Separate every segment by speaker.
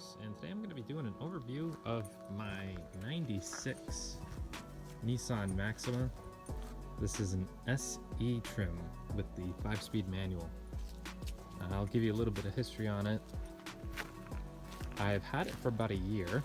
Speaker 1: Chris, and today I'm going to be doing an overview of my 96 Nissan Maxima. This is an SE trim with the 5-speed manual. I'll give you a little bit of history on it. I've had it for about a year.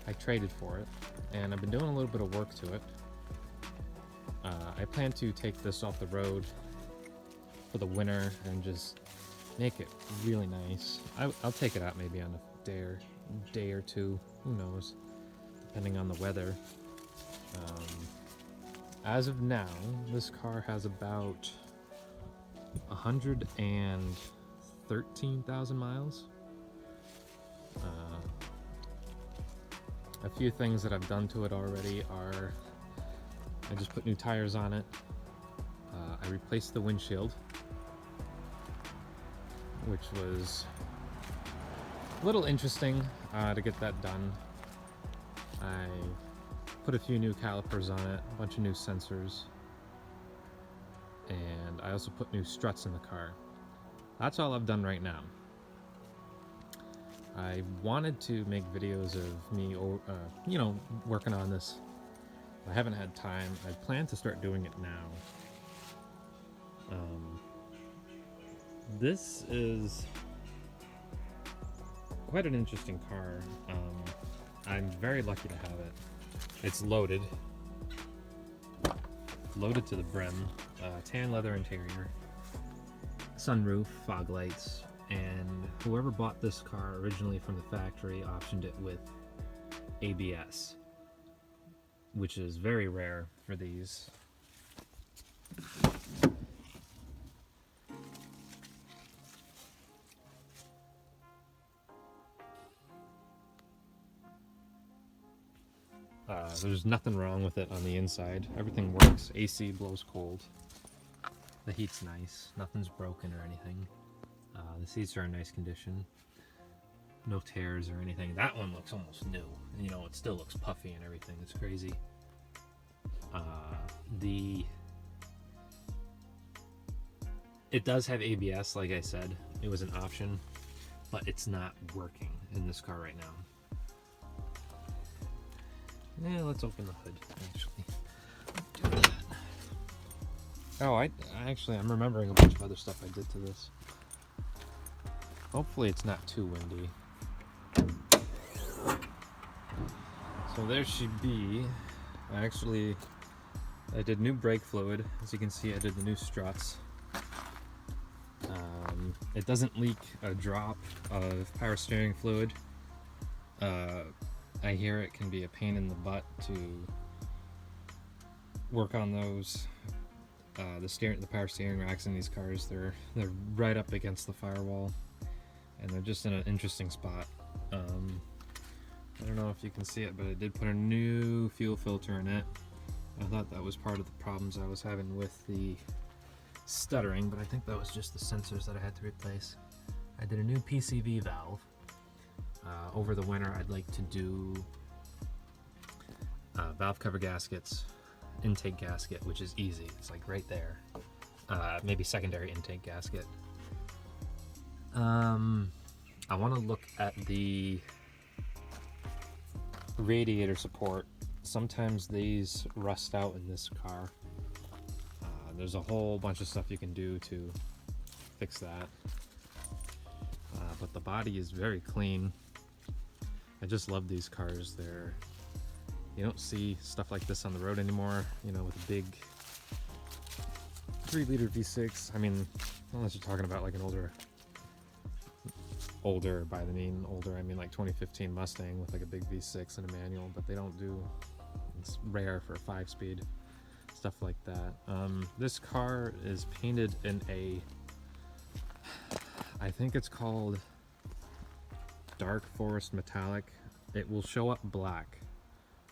Speaker 1: I traded for it, and I've been doing a little bit of work to it. I plan to take this off the road for the winter and just make it really nice. I'll take it out maybe on a day or two, who knows, depending on the weather. As of now, this car has about 113,000 miles. A few things that I've done to it already are I just put new tires on it. I replaced the windshield, which was a little interesting to get that done. I put a few new calipers on it, a bunch of new sensors, and I also put new struts in the car. That's all I've done right now. I wanted to make videos of me, working on this. I haven't had time. I plan to start doing it now. This is quite an interesting car. I'm very lucky to have it. It's loaded to the brim. Tan leather interior, sunroof, fog lights, and whoever bought this car originally from the factory optioned it with ABS, which is very rare for these. There's nothing wrong with it on the inside. Everything works. AC blows cold. The heat's nice. Nothing's broken or anything. The seats are in nice condition. No tears or anything. That one looks almost new. You know, it still looks puffy and everything. It's crazy. It does have ABS, like I said. It was an option, but it's not working in this car right now. Yeah, let's open the hood, actually. Do that. Oh, I'm remembering a bunch of other stuff I did to this. Hopefully it's not too windy. So there should be, I did new brake fluid. As you can see, I did the new struts. It doesn't leak a drop of power steering fluid. I hear it can be a pain in the butt to work on those. The power steering racks in these cars, they're right up against the firewall, and they're just in an interesting spot. I don't know if you can see it, but I did put a new fuel filter in it. I thought that was part of the problems I was having with the stuttering, but I think that was just the sensors that I had to replace. I did a new PCV valve. Over the winter, I'd like to do valve cover gaskets, intake gasket, which is easy. It's like right there. Maybe secondary intake gasket. I want to look at the radiator support. Sometimes these rust out in this car. There's a whole bunch of stuff you can do to fix that. But the body is very clean. I just love these cars. You don't see stuff like this on the road anymore, with a big 3-liter V6. I mean, unless you're talking about like an older, by the mean older, I mean like 2015 Mustang with like a big V6 and a manual, but they don't do, it's rare for a 5-speed, stuff like that. This car is painted in I think it's called dark forest metallic. It will show up black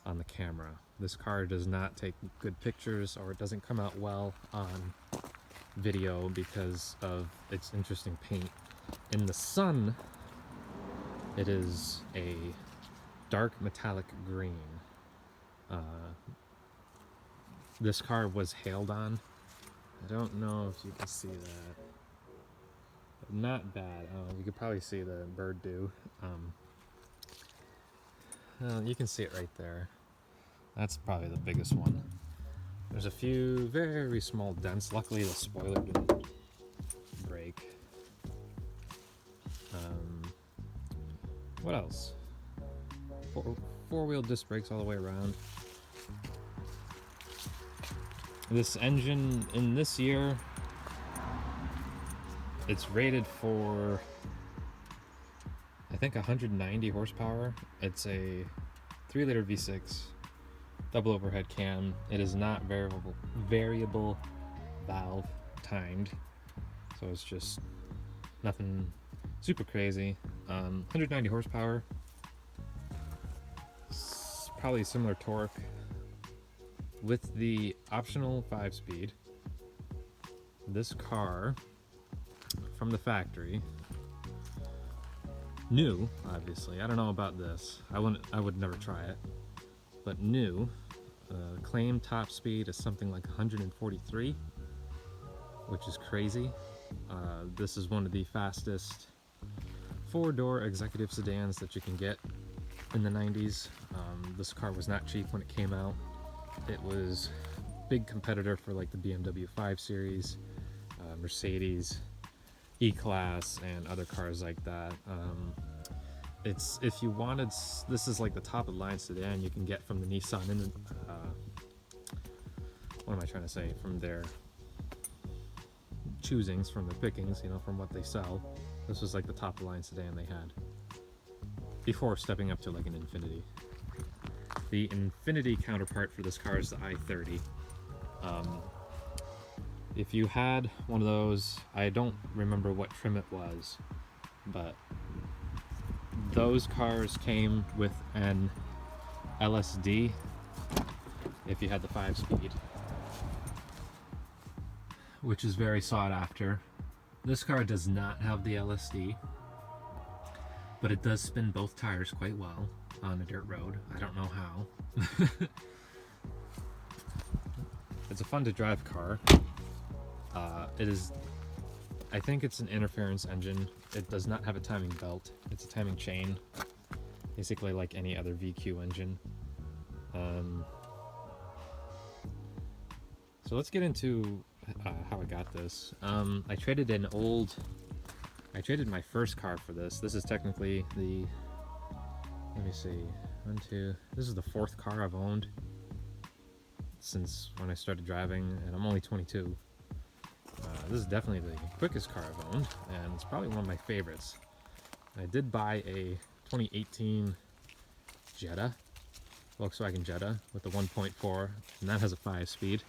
Speaker 1: on the camera. This car does not take good pictures, or it doesn't come out well on video because of its interesting paint. In the sun, it is a dark metallic green. This car was hailed on. I don't know if you can see that. not bad. You could probably see the bird do. You can see it right there. That's probably the biggest one. There's a few very small dents. Luckily the spoiler didn't break. What else? Four-wheel disc brakes all the way around. This engine in this year, it's rated for, I think, 190 horsepower. It's a 3-liter V6, double overhead cam. It is not variable valve timed, so it's just nothing super crazy. 190 horsepower, probably similar torque with the optional 5-speed. This car from the factory, new, obviously. I don't know about this. I would never try it, but new. Claim top speed is something like 143, which is crazy. This is one of the fastest 4-door executive sedans that you can get in the 90s. This car was not cheap when it came out. It was a big competitor for like the BMW 5 Series, Mercedes E-Class, and other cars like that. It's, if you wanted, this is like the top of the line sedan you can get from the Nissan, and what am I trying to say, from their choosings, from their pickings, you know, from what they sell. This was like the top of the line sedan they had before stepping up to like an Infiniti. The Infiniti counterpart for this car is the i30. If you had one of those, I don't remember what trim it was, but those cars came with an LSD if you had the 5-speed, which is very sought after. This car does not have the LSD, but it does spin both tires quite well on a dirt road. I don't know how. It's a fun to drive car. It is, I think it's an interference engine. It does not have a timing belt. It's a timing chain, basically like any other VQ engine. So let's get into how I got this. I traded my first car for this. This is technically the, let me see, this is the 4th car I've owned since when I started driving, and I'm only 22. This is definitely the quickest car I've owned, and it's probably one of my favorites. I did buy a 2018 Jetta, Volkswagen Jetta, with the 1.4, and that has a 5-speed.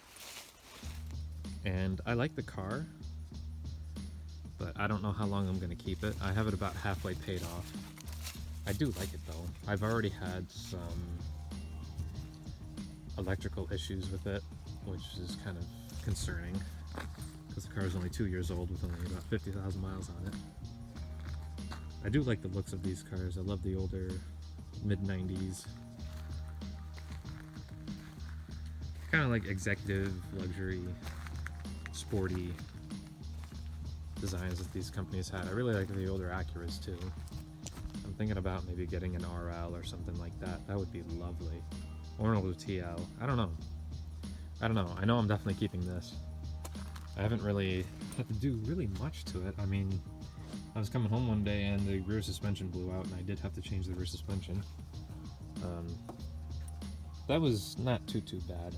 Speaker 1: And I like the car, but I don't know how long I'm going to keep it. I have it about halfway paid off. I do like it though. I've already had some electrical issues with it, which is kind of concerning, because the car is only 2 years old with only about 50,000 miles on it. I do like the looks of these cars. I love the older mid-90s, kind of like executive, luxury, sporty designs that these companies had. I really like the older Acuras too. I'm thinking about maybe getting an RL or something like that. That would be lovely. Or an older TL. I don't know. I know I'm definitely keeping this. I haven't really had to do really much to it. I mean, I was coming home one day and the rear suspension blew out, and I did have to change the rear suspension. That was not too bad.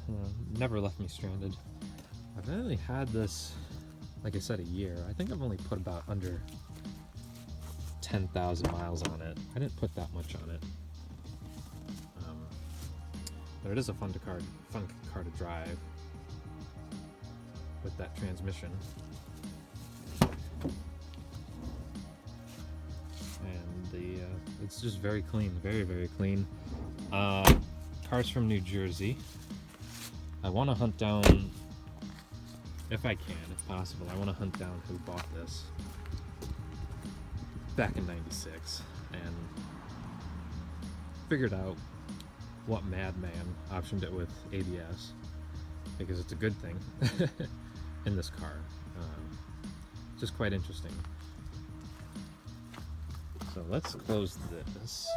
Speaker 1: Never left me stranded. I've only had this, like I said, a year. I think I've only put about under 10,000 miles on it. I didn't put that much on it. But it is a fun car to drive with that transmission. And it's just very clean, very clean. Car's from New Jersey. I want to hunt down, if I can, if possible, I want to hunt down who bought this back in '96 and figured out what madman optioned it with ABS, because it's a good thing in this car. Just quite interesting. So let's close this.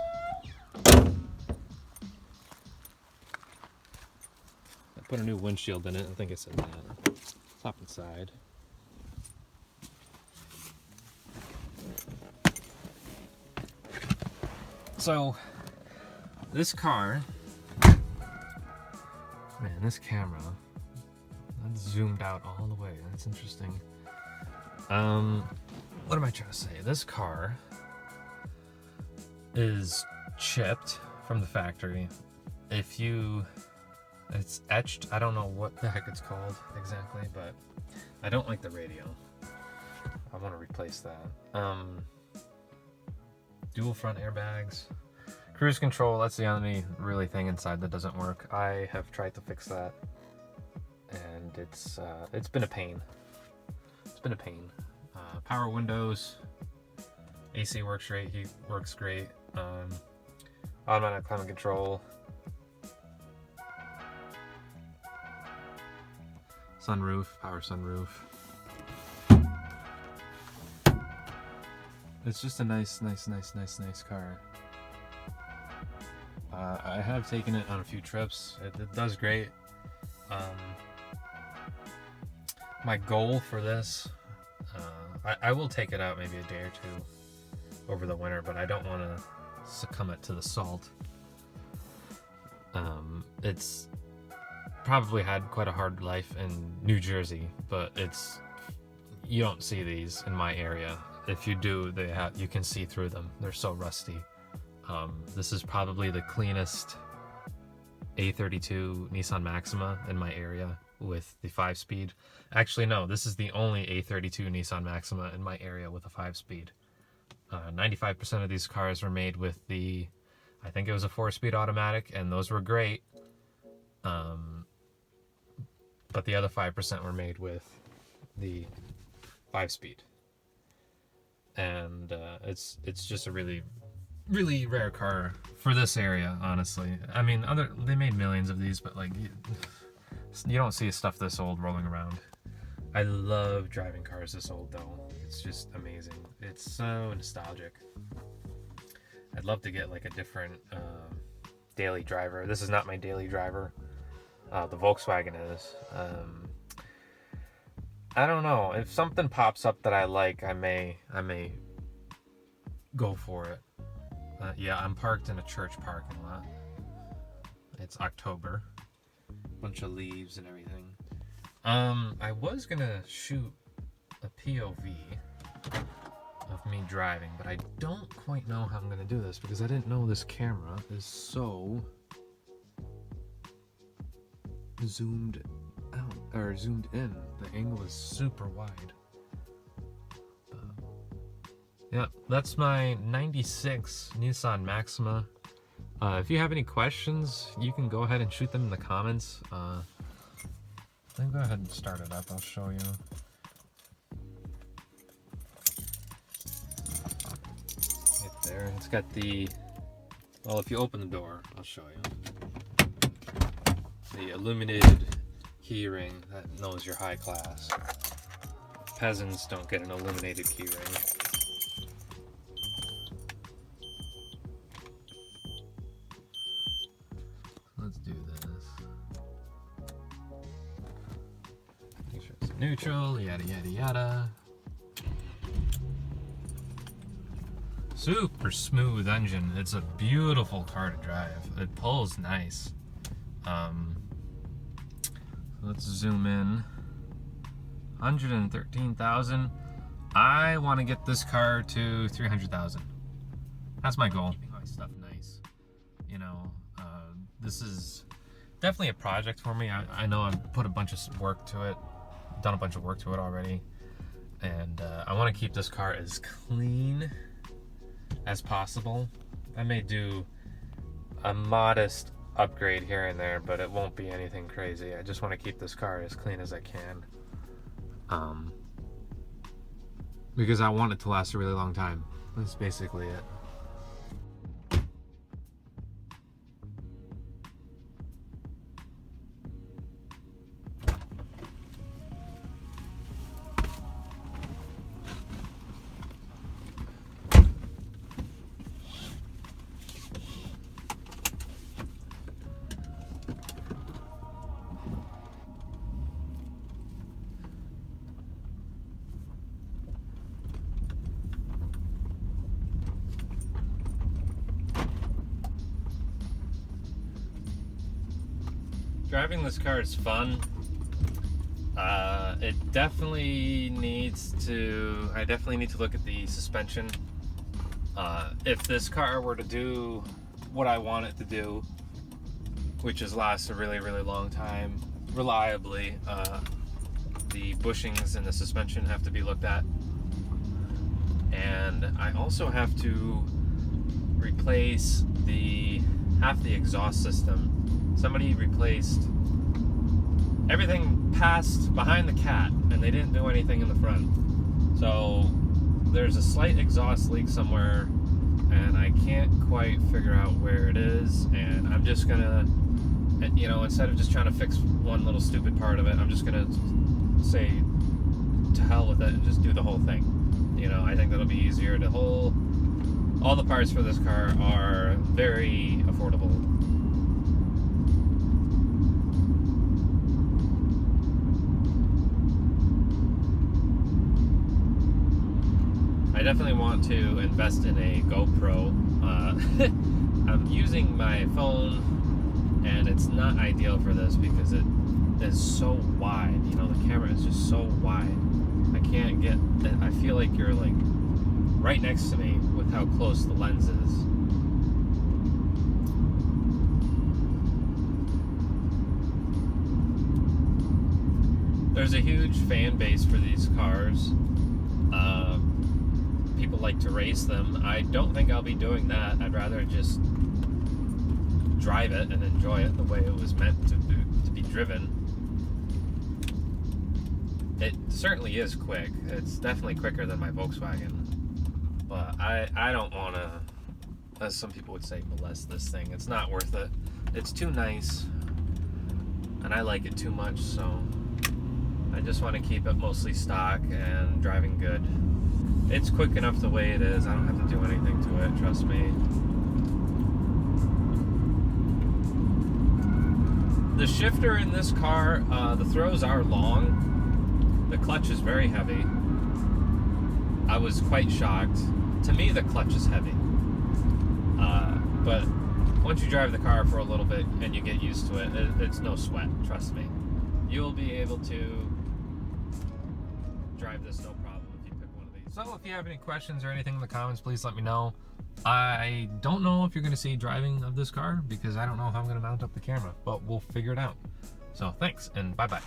Speaker 1: I put a new windshield in it. I think it said that. Top and side. So this car, man, this camera, that's zoomed out all the way. That's interesting. What am I trying to say? This car is chipped from the factory. It's etched. I don't know what the heck it's called exactly, but I don't like the radio. I want to replace that. Dual front airbags. Cruise control, that's the only really thing inside that doesn't work. I have tried to fix that, and it's been a pain. It's been a pain. Power windows. AC works great. Heat works great. Automatic climate control. Sunroof, power sunroof. It's just a nice car. I have taken it on a few trips. It does great. My goal for this, I will take it out maybe a day or two over the winter, but I don't want to succumb it to the salt. It's probably had quite a hard life in New Jersey, but you don't see these in my area. If you do, you can see through them. They're so rusty. This is probably the cleanest A32 Nissan Maxima in my area with the 5-speed. Actually, no, this is the only A32 Nissan Maxima in my area with a 5-speed. 95% of these cars were made with I think it was a 4-speed automatic, and those were great. But the other 5% were made with the 5-speed. And it's just a really rare car for this area, honestly. I mean, they made millions of these, but like you don't see stuff this old rolling around. I love driving cars this old though. It's just amazing. It's so nostalgic. I'd love to get like a different daily driver. This is not my daily driver. The Volkswagen is. I don't know. If something pops up that I like, I may go for it. Yeah, I'm parked in a church parking lot. It's October. Bunch of leaves and everything. I was gonna shoot a POV of me driving, but I don't quite know how I'm gonna do this because I didn't know this camera is so zoomed out or zoomed in. The angle is super wide. Yeah, that's my 96 Nissan Maxima. If you have any questions, you can go ahead and shoot them in the comments. Then go ahead and start it up, I'll show you. Right there, it's got well, if you open the door, I'll show you. The illuminated key ring that knows you're high class. Peasants don't get an illuminated key ring. Let's do this. Make sure it's neutral, yada yada yada. Super smooth engine. It's a beautiful car to drive. It pulls nice. Let's zoom in. 113,000. I want to get this car to 300,000. That's my goal. Keeping my stuff nice. You know, this is definitely a project for me. I know I've put a bunch of work to it, done a bunch of work to it already, and I want to keep this car as clean as possible. I may do a modest upgrade here and there, but it won't be anything crazy. I just want to keep this car as clean as I can, because I want it to last a really long time. That's basically it. Driving this car is fun. It definitely needs to, I definitely need to look at the suspension. If this car were to do what I want it to do, which is last a really, really long time, reliably, the bushings and the suspension have to be looked at. And I also have to replace half the exhaust system. Somebody replaced everything behind the cat, and they didn't do anything in the front. So there's a slight exhaust leak somewhere, and I can't quite figure out where it is. And I'm just gonna, instead of just trying to fix one little stupid part of it, I'm just gonna say to hell with it and just do the whole thing. I think that'll be easier. All the parts for this car are very affordable. I definitely want to invest in a GoPro. I'm using my phone, and it's not ideal for this because it is so wide. The camera is just so wide. I feel like you're like right next to me with how close the lens is. There's a huge fan base for these cars. People like to race them. I don't think I'll be doing that. I'd rather just drive it and enjoy it the way it was meant to be driven. It certainly is quick. It's definitely quicker than my Volkswagen. But I don't want to, as some people would say, molest this thing. It's not worth it. It's too nice, and I like it too much, so I just want to keep it mostly stock and driving good. It's quick enough the way it is. I don't have to do anything to it, trust me. The shifter in this car, the throws are long. The clutch is very heavy. I was quite shocked. To me, the clutch is heavy. But once you drive the car for a little bit and you get used to it, it's no sweat, trust me. You'll be able to drive this no problem if you pick one of these. So if you have any questions or anything in the comments, please let me know. I don't know if you're going to see driving of this car because I don't know how I'm going to mount up the camera, but we'll figure it out. So thanks, and bye-bye.